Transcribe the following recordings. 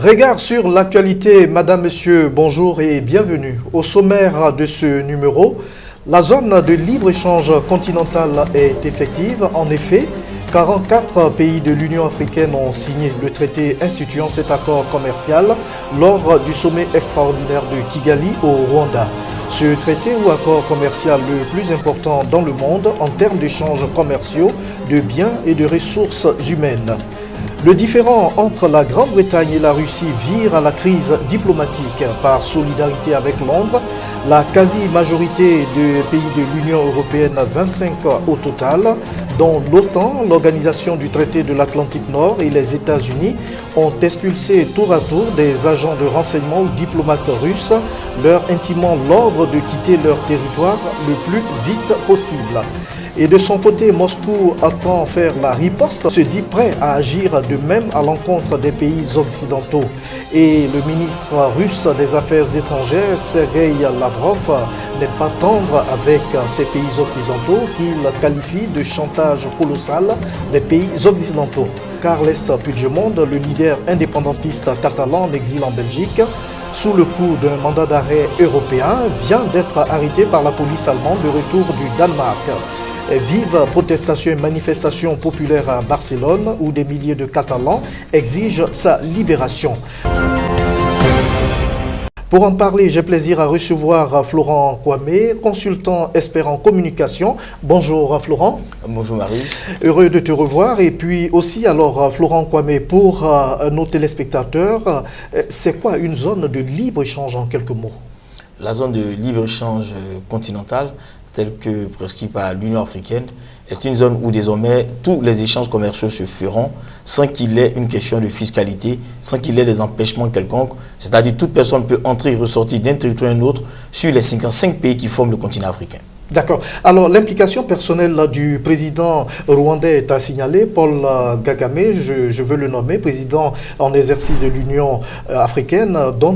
Regard sur l'actualité, madame, monsieur, bonjour et bienvenue. Au sommaire de ce numéro, la zone de libre-échange continentale est effective. En effet, 44 pays de l'Union africaine ont signé le traité instituant cet accord commercial lors du sommet extraordinaire de Kigali au Rwanda. Ce traité ou accord commercial le plus important dans le monde en termes d'échanges commerciaux, de biens et de ressources humaines. Le différend entre la Grande-Bretagne et la Russie vire à la crise diplomatique. Par solidarité avec Londres, la quasi-majorité des pays de l'Union européenne, 25 au total, dont l'OTAN, l'Organisation du traité de l'Atlantique Nord et les États-Unis, ont expulsé tour à tour des agents de renseignement ou diplomates russes, leur intimant l'ordre de quitter leur territoire le plus vite possible. Et de son côté, Moscou attend faire la riposte, se dit prêt à agir de même à l'encontre des pays occidentaux. Et le ministre russe des Affaires étrangères, Sergei Lavrov, n'est pas tendre avec ces pays occidentaux qu'il qualifie de chantage colossal des pays occidentaux. Carles Puigdemont, le leader indépendantiste catalan en exil en Belgique, sous le coup d'un mandat d'arrêt européen, vient d'être arrêté par la police allemande de retour du Danemark. Vive protestation et manifestation populaire à Barcelone où des milliers de Catalans exigent sa libération. Pour en parler, j'ai plaisir à recevoir Florent Kwame, consultant expert en communication. Bonjour Florent. Bonjour Marius. Heureux de te revoir. Et puis aussi, alors Florent Kwame, pour nos téléspectateurs, c'est quoi une zone de libre-échange en quelques mots? La zone de libre-échange continentale, telle que prescrite par l'Union africaine, est une zone où désormais tous les échanges commerciaux se feront sans qu'il ait une question de fiscalité, sans qu'il ait des empêchements quelconques. C'est-à-dire toute personne peut entrer et ressortir d'un territoire à un autre sur les 55 pays qui forment le continent africain. D'accord. Alors, l'implication personnelle du président rwandais est à signaler. Paul Kagame, je veux le nommer, président en exercice de l'Union africaine, dont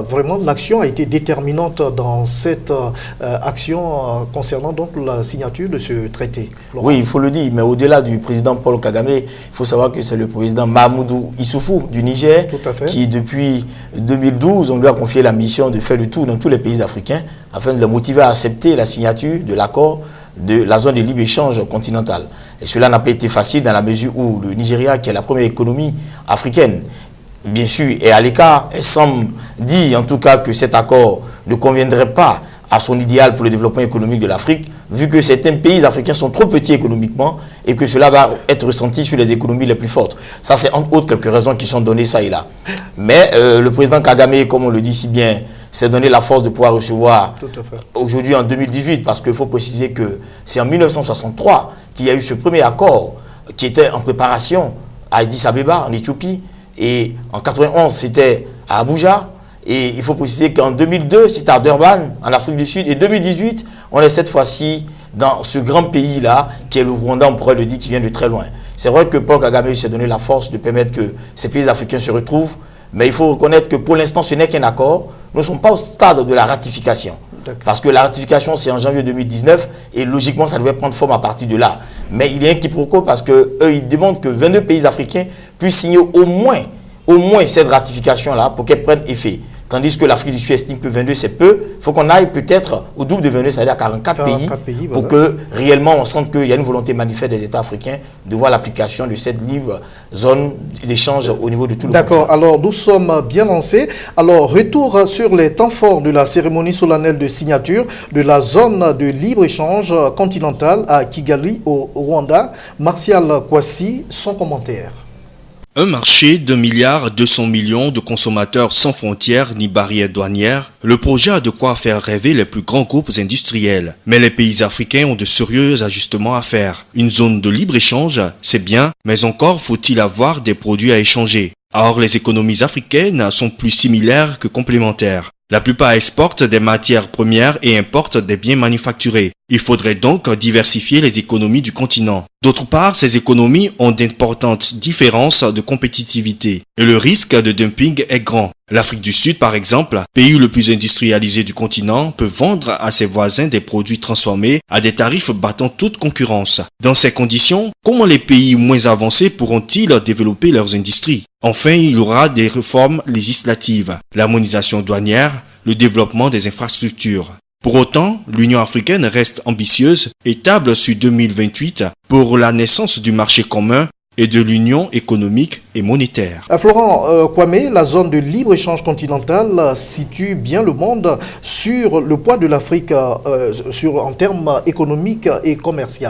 vraiment l'action a été déterminante dans cette action concernant donc la signature de ce traité. Florent. Oui, il faut le dire, mais au-delà du président Paul Kagame, il faut savoir que c'est le président Mahamadou Issoufou du Niger, qui depuis 2012, on lui a confié la mission de faire le tour dans tous les pays africains afin de le motiver à accepter la signature de l'accord de la zone de libre-échange continentale. Et cela n'a pas été facile dans la mesure où le Nigeria, qui est la première économie africaine, bien sûr, est à l'écart. Elle semble dire en tout cas que cet accord ne conviendrait pas à son idéal pour le développement économique de l'Afrique, vu que certains pays africains sont trop petits économiquement et que cela va être ressenti sur les économies les plus fortes. Ça, c'est entre autres quelques raisons qui sont données ça et là. Mais le président Kagame, comme on le dit si bien, s'est donné la force de pouvoir recevoir aujourd'hui en 2018, parce qu'il faut préciser que c'est en 1963 qu'il y a eu ce premier accord qui était en préparation à Addis Abeba, en Éthiopie, et en 91 c'était à Abuja, et il faut préciser qu'en 2002 c'était à Durban, en Afrique du Sud, et 2018 on est cette fois-ci dans ce grand pays-là, qui est le Rwanda, on pourrait le dire, qui vient de très loin. C'est vrai que Paul Kagame s'est donné la force de permettre que ces pays africains se retrouvent, mais il faut reconnaître que pour l'instant, ce n'est qu'un accord. Nous ne sommes pas au stade de la ratification. Parce que la ratification, c'est en janvier 2019 et logiquement, ça devait prendre forme à partir de là. Mais il y a un quiproquo parce qu'eux, ils demandent que 22 pays africains puissent signer au moins cette ratification-là pour qu'elle prenne effet. Tandis que l'Afrique du Sud estime que 22 c'est peu. Il faut qu'on aille peut-être au double de 22, c'est-à-dire 44 pays, pour que réellement on sente qu'il y a une volonté manifeste des États africains de voir l'application de cette libre zone d'échange au niveau de tout le continent. D'accord, alors nous sommes bien lancés. Alors retour sur les temps forts de la cérémonie solennelle de signature de la zone de libre-échange continentale à Kigali au Rwanda. Martial Kwasi, son commentaire. Un marché d'1,2 milliard de consommateurs sans frontières ni barrières douanières, le projet a de quoi faire rêver les plus grands groupes industriels. Mais les pays africains ont de sérieux ajustements à faire. Une zone de libre-échange, c'est bien, mais encore faut-il avoir des produits à échanger. Or, les économies africaines sont plus similaires que complémentaires. La plupart exportent des matières premières et importent des biens manufacturés. Il faudrait donc diversifier les économies du continent. D'autre part, ces économies ont d'importantes différences de compétitivité et le risque de dumping est grand. L'Afrique du Sud, par exemple, pays le plus industrialisé du continent, peut vendre à ses voisins des produits transformés à des tarifs battant toute concurrence. Dans ces conditions, comment les pays moins avancés pourront-ils développer leurs industries? Enfin, il y aura des réformes législatives, l'harmonisation douanière, le développement des infrastructures. Pour autant, l'Union africaine reste ambitieuse et table sur 2028 pour la naissance du marché commun et de l'union économique et monétaire. Florent Kwame, la zone de libre-échange continentale situe bien le monde sur le poids de l'Afrique en termes économiques et commerciaux.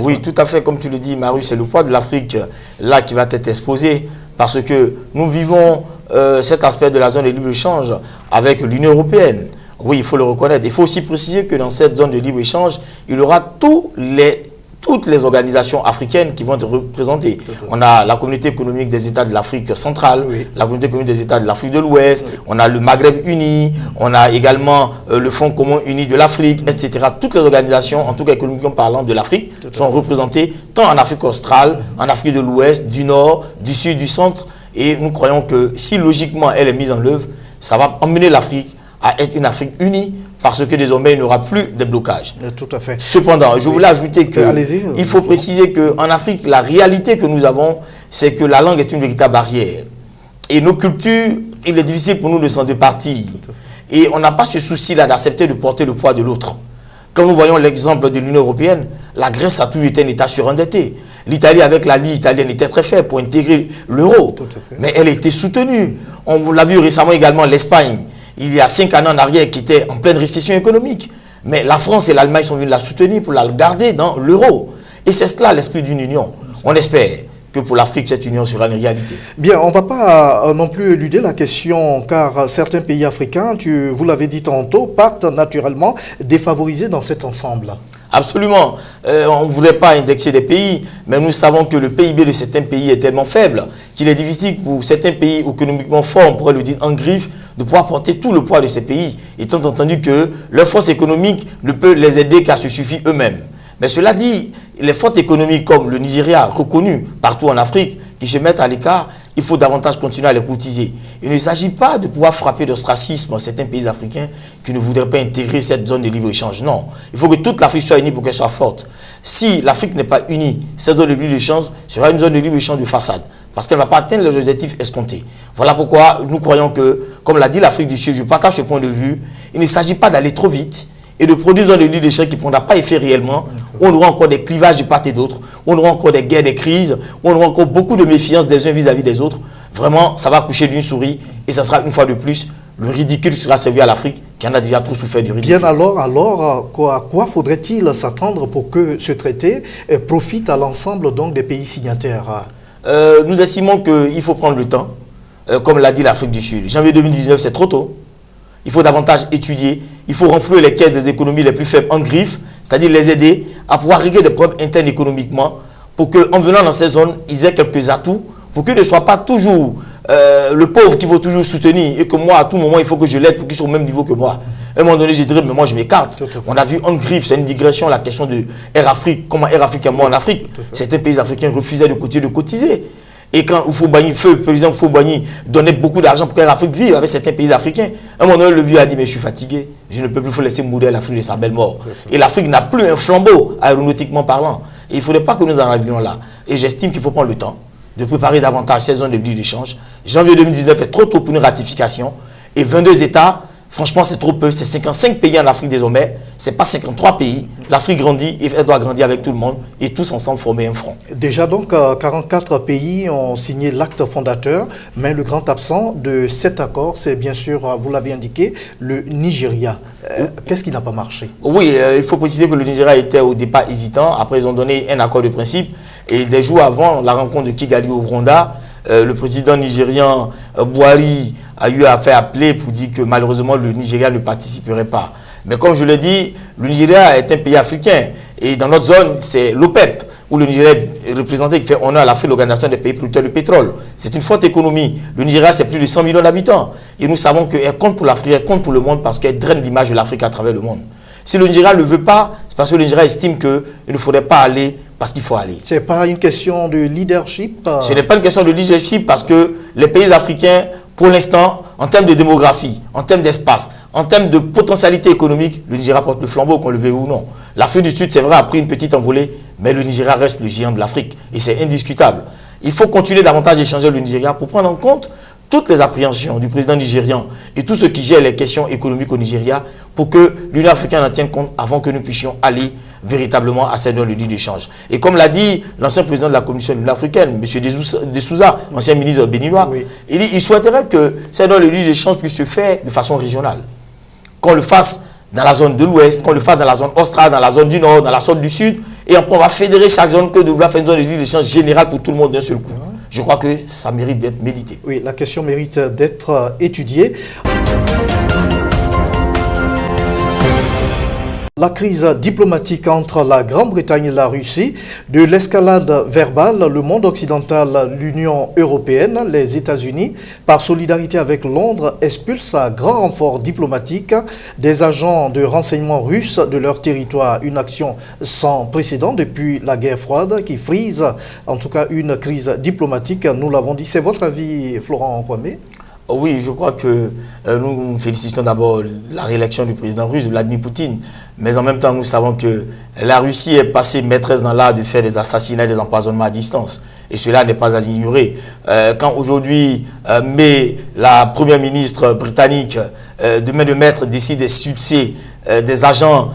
Oui, tout à fait, comme tu le dis, Marius, c'est le poids de l'Afrique là qui va être exposé parce que nous vivons cet aspect de la zone de libre-échange avec l'Union européenne. Oui, il faut le reconnaître. Il faut aussi préciser que dans cette zone de libre-échange, il y aura toutes les organisations africaines qui vont être représentées. On a la communauté économique des États de l'Afrique centrale, la communauté économique des États de l'Afrique de l'Ouest, on a le Maghreb uni, on a également le Fonds commun uni de l'Afrique, etc. Toutes les organisations, en tout cas économiquement parlant, de l'Afrique, sont représentées tant en Afrique australe, en Afrique de l'Ouest, du Nord, du Sud, du Centre. Et nous croyons que si logiquement elle est mise en œuvre, ça va emmener l'Afrique à être une Afrique unie parce que désormais il n'y aura plus de blocage. Tout à fait. Cependant, je voulais ajouter qu'il faut préciser qu'en Afrique, la réalité que nous avons, c'est que la langue est une véritable barrière. Et nos cultures, il est difficile pour nous de s'en départir. Et on n'a pas ce souci-là d'accepter de porter le poids de l'autre. Quand nous voyons l'exemple de l'Union européenne, la Grèce a toujours été un État surendetté. L'Italie, avec la lire italienne, était très faible pour intégrer l'euro. Mais elle a été soutenue. On l'a vu récemment également l'Espagne. Il y a 5 années en arrière, qui était en pleine récession économique. Mais la France et l'Allemagne sont venus la soutenir pour la garder dans l'euro. Et c'est cela l'esprit d'une union. On espère que pour l'Afrique, cette union sera une réalité. Bien, on ne va pas non plus éluder la question, car certains pays africains, vous l'avez dit tantôt, partent naturellement défavorisés dans cet ensemble. Absolument. On ne voudrait pas indexer des pays, mais nous savons que le PIB de certains pays est tellement faible qu'il est difficile pour certains pays économiquement forts, on pourrait le dire en griffe, de pouvoir porter tout le poids de ces pays, étant entendu que leur force économique ne peut les aider qu'à se suffire eux-mêmes. Mais cela dit, les forces économiques comme le Nigeria, reconnu partout en Afrique, qui se mettent à l'écart, il faut davantage continuer à les courtiser. Il ne s'agit pas de pouvoir frapper d'ostracisme certains pays africains qui ne voudraient pas intégrer cette zone de libre-échange. Non, il faut que toute l'Afrique soit unie pour qu'elle soit forte. Si l'Afrique n'est pas unie, cette zone de libre-échange sera une zone de libre-échange de façade, parce qu'elle ne va pas atteindre les objectifs escomptés. Voilà pourquoi nous croyons que, comme l'a dit l'Afrique du Sud, je partage ce point de vue, il ne s'agit pas d'aller trop vite et de produire une zone de libre-échange qui ne prendra pas effet réellement. On aura encore des clivages de part et d'autre, on aura encore des guerres, des crises, on aura encore beaucoup de méfiance des uns vis-à-vis des autres. Vraiment, ça va coucher d'une souris et ça sera une fois de plus le ridicule qui sera servi à l'Afrique, qui en a déjà trop souffert du ridicule. Bien alors à quoi faudrait-il s'attendre pour que ce traité profite à l'ensemble donc des pays signataires? Nous estimons qu'il faut prendre le temps, comme l'a dit l'Afrique du Sud. Janvier 2019, c'est trop tôt. Il faut davantage étudier. Il faut renflouer les caisses des économies les plus faibles en griffe, c'est-à-dire les aider à pouvoir régler des problèmes internes économiquement pour qu'en venant dans ces zones, ils aient quelques atouts pour qu'ils ne soient pas toujours le pauvre qu'il faut toujours soutenir et que moi, à tout moment, il faut que je l'aide pour qu'il soit au même niveau que moi. À un moment donné, je dirais, mais moi, je m'écarte. On a vu en griffe, c'est une digression, la question de Air Afrique, comment Air Afrique est mort en Afrique. Certains pays africains refusaient de cotiser. Et quand le président Houphouët-Boigny donnait beaucoup d'argent pour qu'Air Afrique vive avec certains pays africains, à un moment donné, le vieux a dit, mais je suis fatigué, je ne peux plus laisser mourir l'Afrique de sa belle mort. Et l'Afrique n'a plus un flambeau aéronautiquement parlant. Et il ne faudrait pas que nous en arrivions là. Et j'estime qu'il faut prendre le temps de préparer davantage ces zones de libre-échange. Janvier 2019 est trop tôt pour une ratification. Et 22 États, franchement, c'est trop peu. C'est 55 pays en Afrique désormais. Ce n'est pas 53 pays. L'Afrique grandit et elle doit grandir avec tout le monde et tous ensemble former un front. Déjà donc, 44 pays ont signé l'acte fondateur, mais le grand absent de cet accord, c'est bien sûr, vous l'avez indiqué, le Nigeria. Qu'est-ce qui n'a pas marché? Oui, il faut préciser que le Nigeria était au départ hésitant. Après, ils ont donné un accord de principe. Et des jours avant la rencontre de Kigali au Rwanda, le président nigérian Buhari a eu à faire appeler pour dire que malheureusement le Nigeria ne participerait pas. Mais comme je l'ai dit, le Nigeria est un pays africain. Et dans notre zone, c'est l'OPEP, où le Nigeria est représenté, qui fait honneur à l'Afrique, l'Organisation des pays producteurs de pétrole. C'est une forte économie. Le Nigeria, c'est plus de 100 millions d'habitants. Et nous savons qu'elle compte pour l'Afrique, elle compte pour le monde parce qu'elle draine l'image de l'Afrique à travers le monde. Si le Nigeria ne le veut pas, c'est parce que le Nigeria estime qu'il ne faudrait pas aller parce qu'il faut aller. Ce n'est pas une question de leadership? Ce n'est pas une question de leadership parce que les pays africains, pour l'instant, en termes de démographie, en termes d'espace, en termes de potentialité économique, le Nigeria porte le flambeau, qu'on le veuille ou non. L'Afrique du Sud, c'est vrai, a pris une petite envolée, mais le Nigeria reste le géant de l'Afrique et c'est indiscutable. Il faut continuer davantage à échanger le Nigeria pour prendre en compte toutes les appréhensions du président nigérian et tous ceux qui gèrent les questions économiques au Nigeria pour que l'Union africaine en tienne compte avant que nous puissions aller véritablement à cette lieu d'échange. Et comme l'a dit l'ancien président de la Commission de l'Union africaine, M. De Souza, ancien ministre béninois, oui. Il souhaiterait que cette lieu d'échange puisse se faire de façon régionale. Qu'on le fasse dans la zone de l'Ouest, qu'on le fasse dans la zone australe, dans la zone du Nord, dans la zone du Sud, et après on va fédérer chaque zone que de vouloir faire une zone d'échange générale pour tout le monde d'un seul coup. Je crois que ça mérite d'être médité. Oui, la question mérite d'être étudiée. La crise diplomatique entre la Grande-Bretagne et la Russie, de l'escalade verbale, le monde occidental, l'Union européenne, les États-Unis, par solidarité avec Londres, expulsent à grand renfort diplomatique des agents de renseignement russes de leur territoire. Une action sans précédent depuis la guerre froide qui frise en tout cas une crise diplomatique, nous l'avons dit. C'est votre avis, Florent Kwame? Oui, je crois que nous félicitons d'abord la réélection du président russe, Vladimir Poutine. Mais en même temps, nous savons que la Russie est passée maîtresse dans l'art de faire des assassinats et des empoisonnements à distance. Et cela n'est pas à ignorer. Quand aujourd'hui, la première ministre britannique, de main de maître, décide d'expulser des agents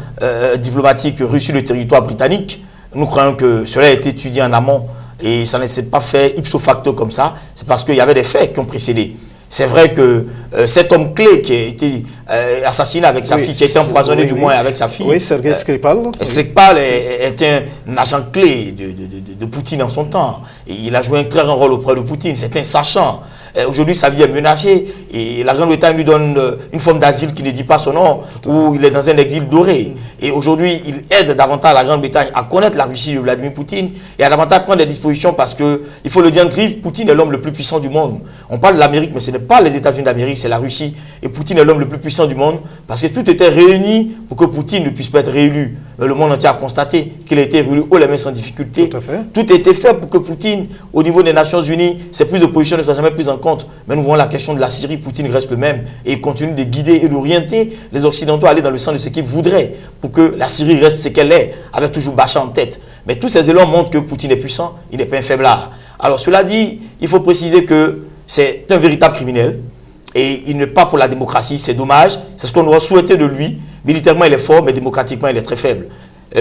diplomatiques russes sur le territoire britannique, nous croyons que cela a été étudié en amont et ça ne s'est pas fait ipso facto comme ça. C'est parce qu'il y avait des faits qui ont précédé. C'est vrai que cet homme clé qui a été assassiné avec sa fille, qui a été empoisonné du moins avec sa fille. Oui, Sergei Skripal. Skripal est un agent clé de Poutine en son temps. Et il a joué un très grand rôle auprès de Poutine. C'est un sachant. Aujourd'hui, sa vie est menacée et la Grande-Bretagne lui donne une forme d'asile qui ne dit pas son nom, où il est dans un exil doré. Et aujourd'hui, il aide davantage la Grande-Bretagne à connaître la Russie de Vladimir Poutine et à davantage prendre des dispositions parce que, il faut le dire en griffe, Poutine est l'homme le plus puissant du monde. On parle de l'Amérique, mais ce n'est pas les États-Unis d'Amérique, c'est la Russie. Et Poutine est l'homme le plus puissant du monde parce que tout était réuni pour que Poutine ne puisse pas être réélu. Mais le monde entier a constaté qu'il a été réélu haut les mains sans difficulté. Tout a été fait pour que Poutine, au niveau des Nations Unies, ses prises de position ne soient jamais prises en compte. Mais nous voyons la question de la Syrie, Poutine reste le même et il continue de guider et d'orienter les Occidentaux à aller dans le sens de ce qu'ils voudraient pour que la Syrie reste ce qu'elle est, avec toujours Bachar en tête. Mais tous ces élans montrent que Poutine est puissant, il n'est pas un faiblard. Alors cela dit, il faut préciser que c'est un véritable criminel et il n'est pas pour la démocratie, c'est dommage, c'est ce qu'on aurait souhaité de lui. Militairement il est fort, mais démocratiquement il est très faible.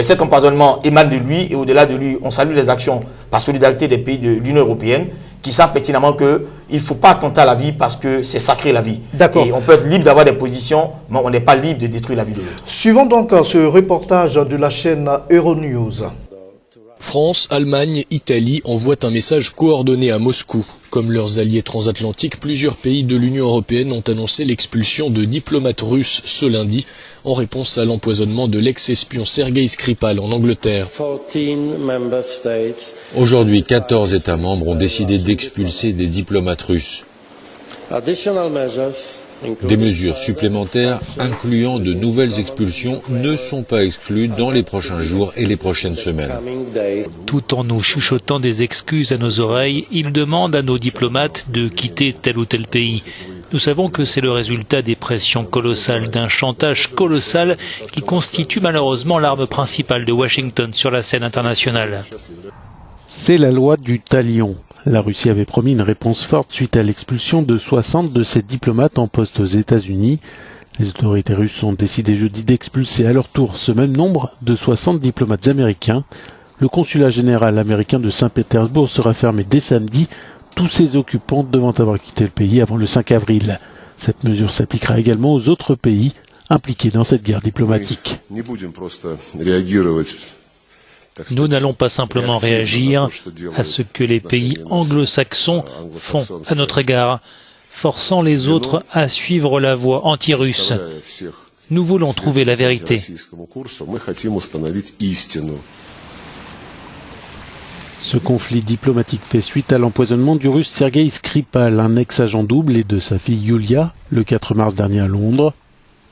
Cet empoisonnement émane de lui et au-delà de lui, on salue les actions par solidarité des pays de l'Union européenne qui savent pertinemment qu'il ne faut pas attenter à la vie parce que c'est sacré la vie. Et on peut être libre d'avoir des positions, mais on n'est pas libre de détruire la vie de l'autre. Suivons donc ce reportage de la chaîne Euronews. France, Allemagne, Italie envoient un message coordonné à Moscou. Comme leurs alliés transatlantiques, plusieurs pays de l'Union européenne ont annoncé l'expulsion de diplomates russes ce lundi en réponse à l'empoisonnement de l'ex-espion Sergei Skripal en Angleterre. Aujourd'hui, 14 États membres ont décidé d'expulser des diplomates russes. Des mesures supplémentaires, incluant de nouvelles expulsions, ne sont pas exclues dans les prochains jours et les prochaines semaines. Tout en nous chuchotant des excuses à nos oreilles, ils demandent à nos diplomates de quitter tel ou tel pays. Nous savons que c'est le résultat des pressions colossales, d'un chantage colossal qui constitue malheureusement l'arme principale de Washington sur la scène internationale. C'est la loi du talion. La Russie avait promis une réponse forte suite à l'expulsion de 60 de ses diplomates en poste aux États-Unis. Les autorités russes ont décidé jeudi d'expulser à leur tour ce même nombre de 60 diplomates américains. Le consulat général américain de Saint-Pétersbourg sera fermé dès samedi, tous ses occupants devant avoir quitté le pays avant le 5 avril. Cette mesure s'appliquera également aux autres pays impliqués dans cette guerre diplomatique. Nous n'allons pas simplement réagir à ce que les pays anglo-saxons font à notre égard, forçant les autres à suivre la voie anti-russe. Nous voulons trouver la vérité. Ce conflit diplomatique fait suite à l'empoisonnement du russe Sergei Skripal, un ex-agent double, et de sa fille Yulia, le 4 mars dernier à Londres.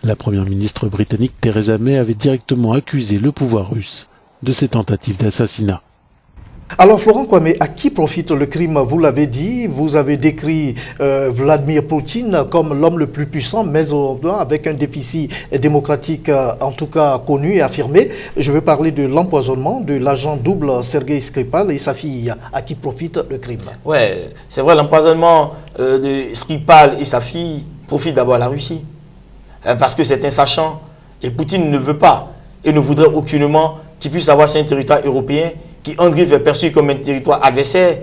La première ministre britannique Theresa May avait directement accusé le pouvoir russe de ces tentatives d'assassinat. Alors Florent Kwame, à qui profite le crime? Vous l'avez dit, vous avez décrit Vladimir Poutine comme l'homme le plus puissant, mais avec un déficit démocratique en tout cas connu et affirmé. Je veux parler de l'empoisonnement de l'agent double Sergei Skripal et sa fille. À qui profite le crime? Ouais, c'est vrai, l'empoisonnement de Skripal et sa fille profite d'abord à la Russie. Parce que c'est un sachant, et Poutine ne veut pas et ne voudrait aucunement qu'il puisse avoir sur un territoire européen qui Andriy est perçu comme un territoire adversaire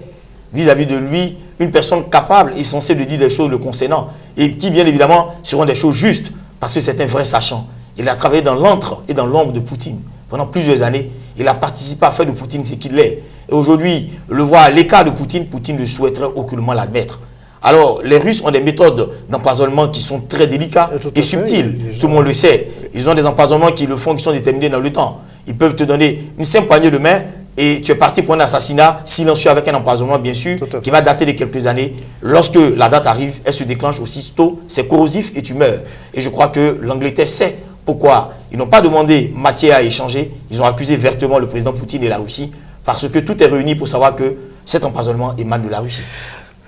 vis-à-vis de lui, une personne capable et censée de dire des choses le concernant et qui bien évidemment seront des choses justes parce que c'est un vrai sachant. Il a travaillé dans l'antre et dans l'ombre de Poutine pendant plusieurs années. Il a participé à faire de Poutine ce qu'il est. Et aujourd'hui, le voir à l'écart de Poutine, Poutine ne souhaiterait aucunement l'admettre. Alors, les Russes ont des méthodes d'empoisonnement qui sont très délicates et subtiles. Tout le monde le sait. Ils ont des empoisonnements qui le font, qui sont déterminés dans le temps. Ils peuvent te donner une simple poignée de main et tu es parti pour un assassinat silencieux avec un empoisonnement, bien sûr, qui va dater de quelques années. Lorsque la date arrive, elle se déclenche aussitôt, c'est corrosif et tu meurs. Et je crois que l'Angleterre sait pourquoi. Ils n'ont pas demandé matière à échanger. Ils ont accusé vertement le président Poutine et la Russie parce que tout est réuni pour savoir que cet empoisonnement émane de la Russie.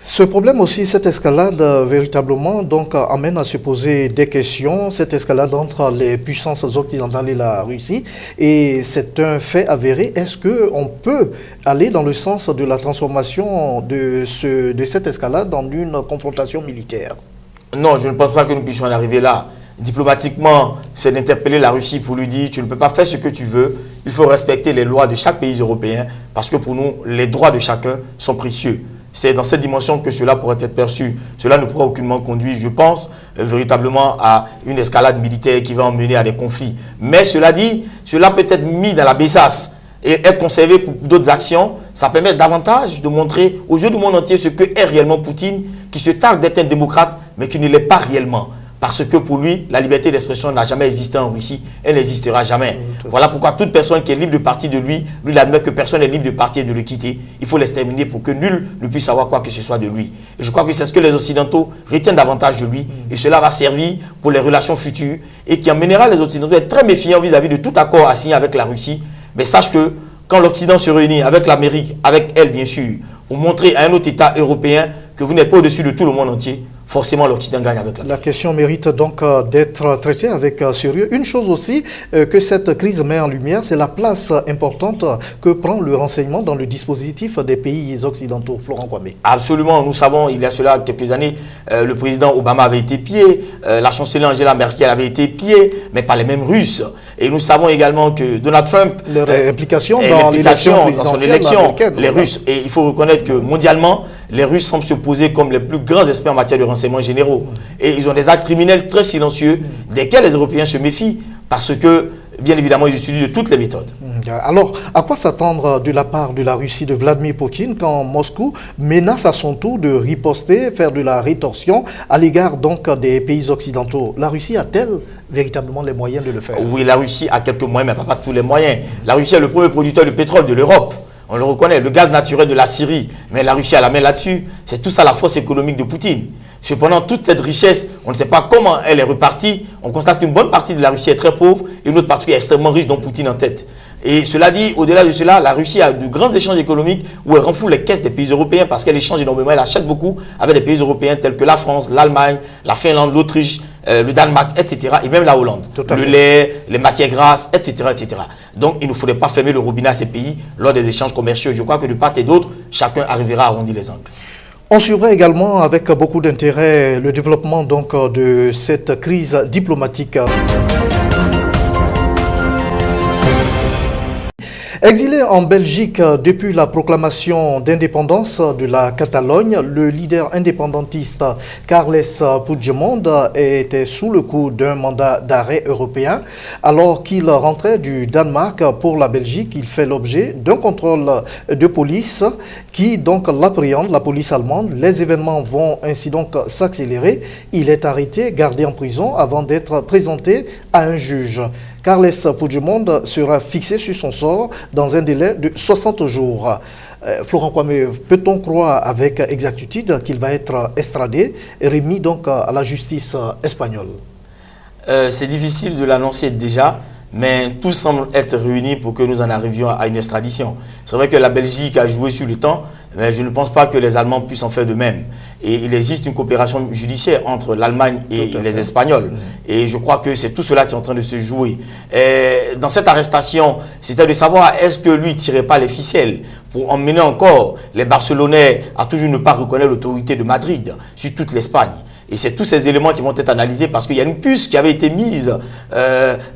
Ce problème aussi, cette escalade véritablement donc amène à se poser des questions, cette escalade entre les puissances occidentales et la Russie, et c'est un fait avéré. Est-ce qu'on peut aller dans le sens de la transformation de cette escalade en une confrontation militaire? Non, je ne pense pas que nous puissions en arriver là. Diplomatiquement, c'est d'interpeller la Russie pour lui dire tu ne peux pas faire ce que tu veux, il faut respecter les lois de chaque pays européen parce que pour nous, les droits de chacun sont précieux. C'est dans cette dimension que cela pourrait être perçu. Cela ne pourra aucunement conduire, je pense, véritablement à une escalade militaire qui va emmener à des conflits. Mais cela dit, cela peut être mis dans la besace et être conservé pour d'autres actions. Ça permet davantage de montrer aux yeux du monde entier ce que est réellement Poutine, qui se targue d'être un démocrate, mais qui ne l'est pas réellement. Parce que pour lui, la liberté d'expression n'a jamais existé en Russie, elle n'existera jamais. Voilà pourquoi toute personne qui est libre de partir de lui, lui admet que personne n'est libre de partir et de le quitter. Il faut l'exterminer pour que nul ne puisse savoir quoi que ce soit de lui. Et je crois que c'est ce que les Occidentaux retiennent davantage de lui. Et cela va servir pour les relations futures et qui emmènera les Occidentaux à être très méfiants vis-à-vis de tout accord à signer avec la Russie. Mais sache que quand l'Occident se réunit avec l'Amérique, avec elle bien sûr, pour montrer à un autre État européen que vous n'êtes pas au-dessus de tout le monde entier, forcément l'Occident gagne avec la question mérite donc d'être traitée avec sérieux. Une chose aussi que cette crise met en lumière, c'est la place importante que prend le renseignement dans le dispositif des pays occidentaux. Florent Kwame. Absolument, nous savons, il y a cela quelques années, le président Obama avait été pillé, la chancelière Angela Merkel avait été pillée, mais par les mêmes Russes. Et nous savons également que Donald Trump, leur implication dans son élection, les Russes, et il faut reconnaître que mondialement, les Russes semblent se poser comme les plus grands experts en matière de renseignements généraux. Et ils ont des actes criminels très silencieux, desquels les Européens se méfient, parce que, bien évidemment, ils utilisent toutes les méthodes. Alors, à quoi s'attendre de la part de la Russie, de Vladimir Poutine, quand Moscou menace à son tour de riposter, faire de la rétorsion à l'égard donc des pays occidentaux? La Russie a-t-elle véritablement les moyens de le faire? Oui, la Russie a quelques moyens, mais pas tous les moyens. La Russie est le premier producteur de pétrole de l'Europe. On le reconnaît, le gaz naturel de la Syrie, mais la Russie a la main là-dessus. C'est tout ça la force économique de Poutine. Cependant, toute cette richesse, on ne sait pas comment elle est repartie. On constate qu'une bonne partie de la Russie est très pauvre et une autre partie est extrêmement riche, dont Poutine en tête. Et cela dit, au-delà de cela, la Russie a de grands échanges économiques où elle renfloue les caisses des pays européens parce qu'elle échange énormément, elle achète beaucoup avec des pays européens tels que la France, l'Allemagne, la Finlande, l'Autriche, le Danemark, etc. et même la Hollande. Le lait, les matières grasses, etc., etc. Donc, il ne faudrait pas fermer le robinet à ces pays lors des échanges commerciaux. Je crois que de part et d'autre, chacun arrivera à arrondir les angles. On suivra également avec beaucoup d'intérêt le développement donc de cette crise diplomatique. Exilé en Belgique depuis la proclamation d'indépendance de la Catalogne, le leader indépendantiste Carles Puigdemont était sous le coup d'un mandat d'arrêt européen. Alors qu'il rentrait du Danemark pour la Belgique, il fait l'objet d'un contrôle de police qui donc l'appréhende, la police allemande. Les événements vont ainsi donc s'accélérer. Il est arrêté, gardé en prison avant d'être présenté à un juge. Carles Puigdemont sera fixé sur son sort dans un délai de 60 jours. Florent Kwame, peut-on croire avec exactitude qu'il va être extradé et remis donc à la justice espagnole? C'est difficile de l'annoncer déjà, mais tout semble être réuni pour que nous en arrivions à une extradition. C'est vrai que la Belgique a joué sur le temps, mais je ne pense pas que les Allemands puissent en faire de même. Et il existe une coopération judiciaire entre l'Allemagne et les Espagnols. Et je crois que c'est tout cela qui est en train de se jouer. Et dans cette arrestation, c'était de savoir est-ce que lui ne tirait pas les ficelles pour emmener encore les Barcelonais à toujours ne pas reconnaître l'autorité de Madrid sur toute l'Espagne. Et c'est tous ces éléments qui vont être analysés parce qu'il y a une puce qui avait été mise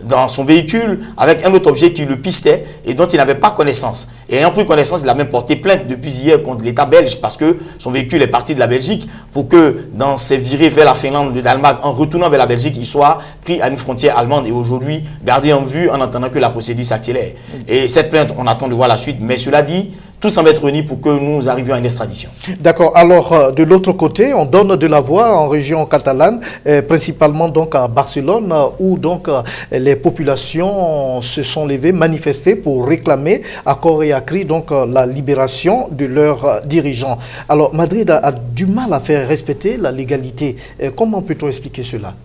dans son véhicule avec un autre objet qui le pistait et dont il n'avait pas connaissance. Et ayant pris connaissance, il a même porté plainte depuis hier contre l'État belge parce que son véhicule est parti de la Belgique pour que dans ses virées vers la Finlande, le Danemark, en retournant vers la Belgique, il soit pris à une frontière allemande et aujourd'hui gardé en vue en attendant que la procédure s'accélère. Et cette plainte, on attend de voir la suite. Mais cela dit, tout semble être réuni pour que nous arrivions à une extradition. D'accord. Alors, de l'autre côté, on donne de la voix en région catalane, principalement donc à Barcelone, où donc les populations se sont levées, manifestées pour réclamer à corps et à cri donc la libération de leurs dirigeants. Alors, Madrid a du mal à faire respecter la légalité. Comment peut-on expliquer cela?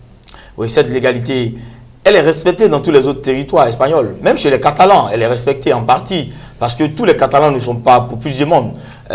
Oui, cette légalité, elle est respectée dans tous les autres territoires espagnols. Même chez les Catalans, elle est respectée en partie. Parce que tous les Catalans ne sont pas pour plus du monde.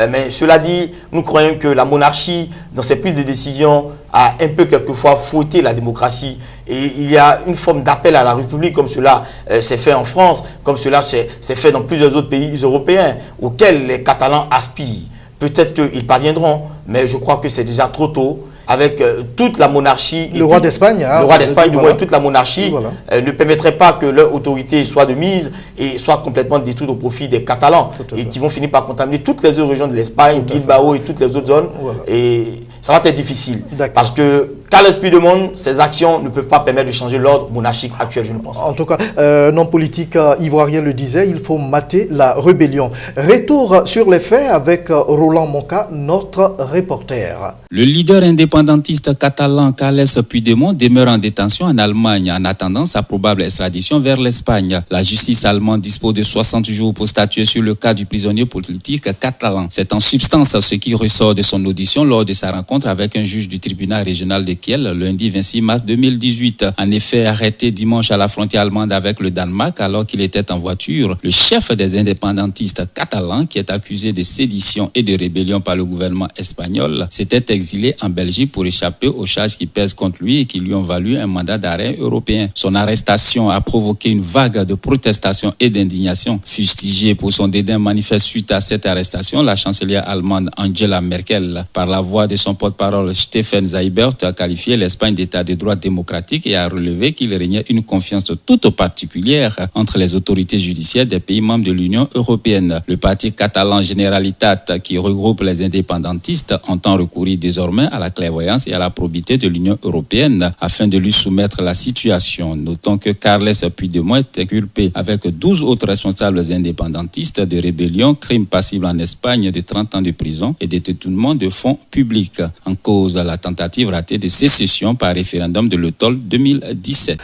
Mais cela dit, nous croyons que la monarchie, dans ses prises de décision, a un peu quelquefois fauté la démocratie. Et il y a une forme d'appel à la République, comme cela s'est fait en France, comme cela s'est fait dans plusieurs autres pays européens, auxquels les Catalans aspirent. Peut-être qu'ils parviendront, mais je crois que c'est déjà trop tôt. Avec toute la monarchie. Le roi d'Espagne. Le roi d'Espagne, du moins toute la monarchie, ne permettrait pas que leur autorité soit de mise et soit complètement détruite au profit des Catalans. Et qui vont finir par contaminer toutes les autres régions de l'Espagne, Bilbao et toutes les autres zones. Et ça va être difficile. Parce que Carles Puigdemont, ses actions ne peuvent pas permettre de changer l'ordre monarchique actuel, je ne pense pas. En tout cas, un homme politique ivoirien le disait, il faut mater la rébellion. Retour sur les faits avec Roland Monca, notre reporter. Le leader indépendantiste catalan Carles Puigdemont demeure en détention en Allemagne en attendant sa probable extradition vers l'Espagne. La justice allemande dispose de 60 jours pour statuer sur le cas du prisonnier politique catalan. C'est en substance ce qui ressort de son audition lors de sa rencontre avec un juge du tribunal régional de Kiel lundi 26 mars 2018. En effet, arrêté dimanche à la frontière allemande avec le Danemark alors qu'il était en voiture, le chef des indépendantistes catalans, qui est accusé de sédition et de rébellion par le gouvernement espagnol, s'était exilé en Belgique pour échapper aux charges qui pèsent contre lui et qui lui ont valu un mandat d'arrêt européen. Son arrestation a provoqué une vague de protestations et d'indignation. Fustigée pour son dédain manifeste suite à cette arrestation, la chancelière allemande Angela Merkel, par la voix de son porte-parole Steffen Seibert, a qualifié l'Espagne d'état de droit démocratique et a relevé qu'il régnait une confiance toute particulière entre les autorités judiciaires des pays membres de l'Union européenne. Le parti catalan Generalitat, qui regroupe les indépendantistes, entend recourir désormais à la clairvoyance et à la probité de l'Union européenne afin de lui soumettre la situation. Notons que Carles Puigdemont est inculpé avec 12 autres responsables indépendantistes de rébellion, crime passible en Espagne de 30 ans de prison et de détournement de fonds publics. En cause, la tentative ratée de sécession par référendum de l'automne 2017.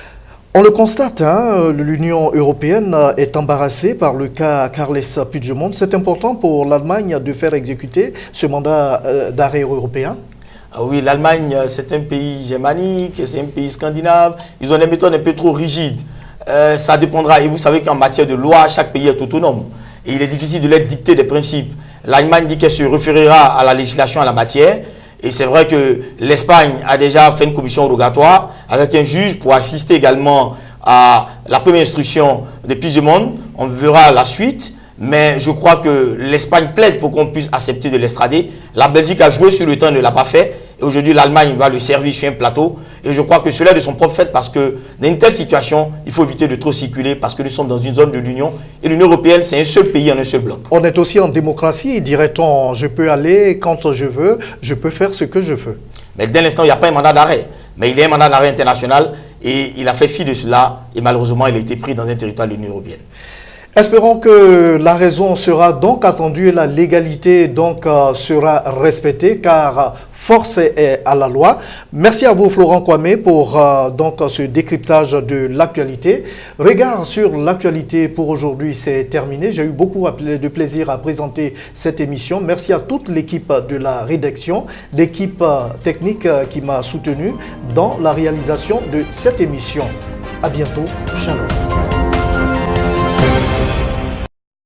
On le constate, l'Union européenne est embarrassée par le cas Carles Puigdemont. C'est important pour l'Allemagne de faire exécuter ce mandat d'arrêt européen? Oui, l'Allemagne, c'est un pays germanique, c'est un pays scandinave. Ils ont des méthodes un peu trop rigides. Ça dépendra. Et vous savez qu'en matière de loi, chaque pays est autonome. Et il est difficile de leur dicter des principes. L'Allemagne dit qu'elle se référera à la législation en la matière. Et c'est vrai que l'Espagne a déjà fait une commission rogatoire avec un juge pour assister également à la première instruction de Puigdemont. On verra la suite. Mais je crois que l'Espagne plaide pour qu'on puisse accepter de l'extrader. La Belgique a joué sur le temps et ne l'a pas fait. Et aujourd'hui, l'Allemagne va le servir sur un plateau. Et je crois que cela est de son propre fait parce que dans une telle situation, il faut éviter de trop circuler parce que nous sommes dans une zone de l'Union. Et l'Union européenne, c'est un seul pays en un seul bloc. On est aussi en démocratie, dirait-on. Je peux aller quand je veux, je peux faire ce que je veux. Mais dès l'instant, il n'y a pas un mandat d'arrêt. Mais il y a un mandat d'arrêt international et il a fait fi de cela. Et malheureusement, il a été pris dans un territoire de l'Union européenne. Espérons que la raison sera donc attendue et la légalité donc sera respectée car force est à la loi. Merci à vous Florent Kwame pour donc ce décryptage de l'actualité. Regard sur l'actualité pour aujourd'hui, c'est terminé. J'ai eu beaucoup de plaisir à présenter cette émission. Merci à toute l'équipe de la rédaction, l'équipe technique qui m'a soutenu dans la réalisation de cette émission. À bientôt. Shalom.